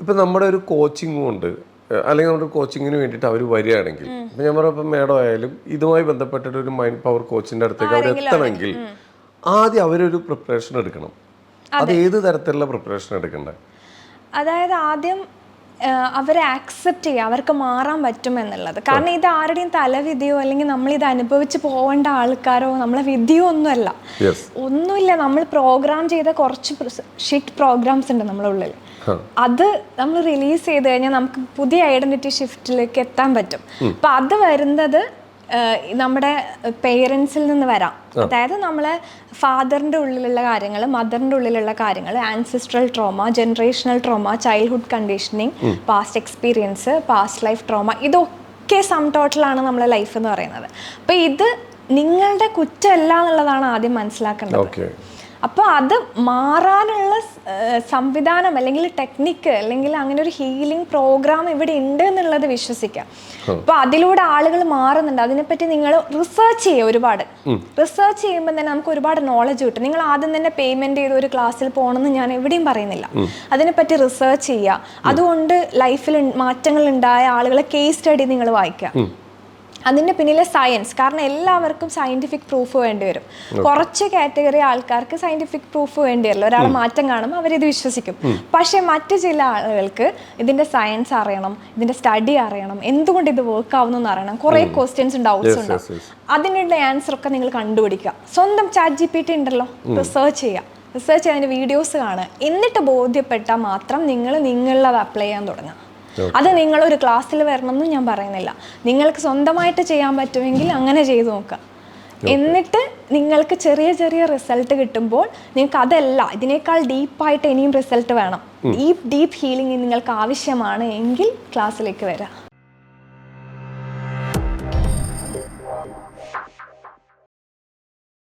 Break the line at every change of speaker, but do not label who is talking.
ഇപ്പം നമ്മുടെ ഒരു കോച്ചിങ്ങും ഉണ്ട്, അല്ലെങ്കിൽ നമ്മുടെ കോച്ചിങ്ങിന് വേണ്ടിയിട്ട് അവർ വരികയാണെങ്കിൽ, ഇപ്പം ഞാൻ പറഞ്ഞപ്പോൾ മേഡം ആയാലും ഇതുമായി ബന്ധപ്പെട്ടിട്ട് ഒരു മൈൻഡ് പവർ കോച്ചിൻ്റെ അടുത്തേക്ക് അവർ എത്തണമെങ്കിൽ ആദ്യം അവരൊരു പ്രിപ്പറേഷൻ എടുക്കണം. അത് ഏത് തരത്തിലുള്ള പ്രിപ്പറേഷൻ എടുക്കണ്ടേ?
അതായത് ആദ്യം അവരെ ആക്സെപ്റ്റ് ചെയ്യുക, അവർക്ക് മാറാൻ പറ്റുമെന്നുള്ളത്. കാരണം ഇത് ആരുടെയും തലവിധിയോ അല്ലെങ്കിൽ നമ്മളിത് അനുഭവിച്ച് പോകേണ്ട ആൾക്കാരോ നമ്മളെ വിധിയോ ഒന്നുമല്ല, ഒന്നുമില്ല. നമ്മൾ പ്രോഗ്രാം ചെയ്ത കുറച്ച് ഷിഫ്റ്റ് പ്രോഗ്രാംസ് ഉണ്ട് നമ്മുടെ ഉള്ളിൽ. അത് നമ്മൾ റിലീസ് ചെയ്ത് കഴിഞ്ഞാൽ നമുക്ക് പുതിയ ഐഡന്റിറ്റി ഷിഫ്റ്റിലേക്ക് എത്താൻ പറ്റും. അപ്പം അത് വരുന്നത് നമ്മുടെ പേരൻസിൽ നിന്ന് വരാം. അതായത് നമ്മളെ ഫാദറിൻ്റെ ഉള്ളിലുള്ള കാര്യങ്ങൾ, മദറിൻ്റെ ഉള്ളിലുള്ള കാര്യങ്ങൾ, ancestral trauma, generational trauma, childhood conditioning, past experience, past life trauma, ഇതൊക്കെ സം ടോട്ടലാണ് നമ്മളെ ലൈഫ് എന്ന് പറയുന്നത്. അപ്പം ഇത് നിങ്ങളുടെ കുറ്റമല്ല എന്നുള്ളതാണ് ആദ്യം മനസ്സിലാക്കേണ്ടത്. അപ്പോൾ അത് മാറാനുള്ള സംവിധാനം അല്ലെങ്കിൽ ടെക്നിക്ക് അല്ലെങ്കിൽ അങ്ങനെ ഒരു ഹീലിംഗ് പ്രോഗ്രാം ഇവിടെ ഉണ്ട് എന്നുള്ളത് വിശ്വസിക്കാം. അപ്പോൾ അതിലൂടെ ആളുകൾ മാറുന്നുണ്ട്. അതിനെപ്പറ്റി നിങ്ങൾ റിസർച്ച് ചെയ്യുക. ഒരുപാട് റിസർച്ച് ചെയ്യുമ്പോൾ തന്നെ നമുക്ക് ഒരുപാട് നോളജ് കിട്ടും. നിങ്ങൾ ആദ്യം തന്നെ പേയ്മെന്റ് ചെയ്ത് ഒരു ക്ലാസ്സിൽ പോകണമെന്ന് ഞാൻ എവിടെയും പറയുന്നില്ല. അതിനെപ്പറ്റി റിസർച്ച് ചെയ്യുക. അതുകൊണ്ട് ലൈഫിൽ മാറ്റങ്ങൾ ഉണ്ടായ ആളുകളെ കേസ് സ്റ്റഡി നിങ്ങൾ വായിക്കുക. അതിൻ്റെ പിന്നിലെ സയൻസ്. കാരണം എല്ലാവർക്കും സയൻറ്റിഫിക് പ്രൂഫ് വേണ്ടി വരും. കുറച്ച് കാറ്റഗറി ആൾക്കാർക്ക് സയൻറ്റിഫിക് പ്രൂഫ് വേണ്ടി വരില്ല. ഒരാൾ മാറ്റം കാണുമ്പോൾ അവരിത് വിശ്വസിക്കും. പക്ഷേ മറ്റു ചില ആളുകൾക്ക് ഇതിൻ്റെ സയൻസ് അറിയണം, ഇതിൻ്റെ സ്റ്റഡി അറിയണം, എന്തുകൊണ്ട് ഇത് വർക്ക് ആവുന്നു അറിയണം. കുറേ ക്വസ്റ്റ്യൻസും ഡൗട്ട്സും ഉണ്ടാവും. അതിനുള്ള ആൻസർ ഒക്കെ നിങ്ങൾ കണ്ടുപിടിക്കുക. സ്വന്തം ChatGPT ഉണ്ടല്ലോ, റിസർച്ച് ചെയ്യുക. റിസർച്ച് ചെയ്തതിൻ്റെ വീഡിയോസ് കാണുക. എന്നിട്ട് ബോധ്യപ്പെട്ടാൽ മാത്രം നിങ്ങളത് അപ്ലൈ ചെയ്യാൻ തുടങ്ങുക. അത് നിങ്ങളൊരു ക്ലാസ്സിൽ വരണമെന്നും ഞാൻ പറയുന്നില്ല. നിങ്ങൾക്ക് സ്വന്തമായിട്ട് ചെയ്യാൻ പറ്റുമെങ്കിൽ അങ്ങനെ ചെയ്തു നോക്കുക. എന്നിട്ട് നിങ്ങൾക്ക് ചെറിയ ചെറിയ റിസൾട്ട് കിട്ടുമ്പോൾ നിങ്ങൾക്ക് അതല്ല, ഇതിനേക്കാൾ ഡീപ്പായിട്ട് ഇനിയും റിസൾട്ട് വേണം, ഡീപ്പ് ഹീലിംഗ് നിങ്ങൾക്ക് ആവശ്യമാണ് എങ്കിൽ ക്ലാസ്സിലേക്ക് വരാം.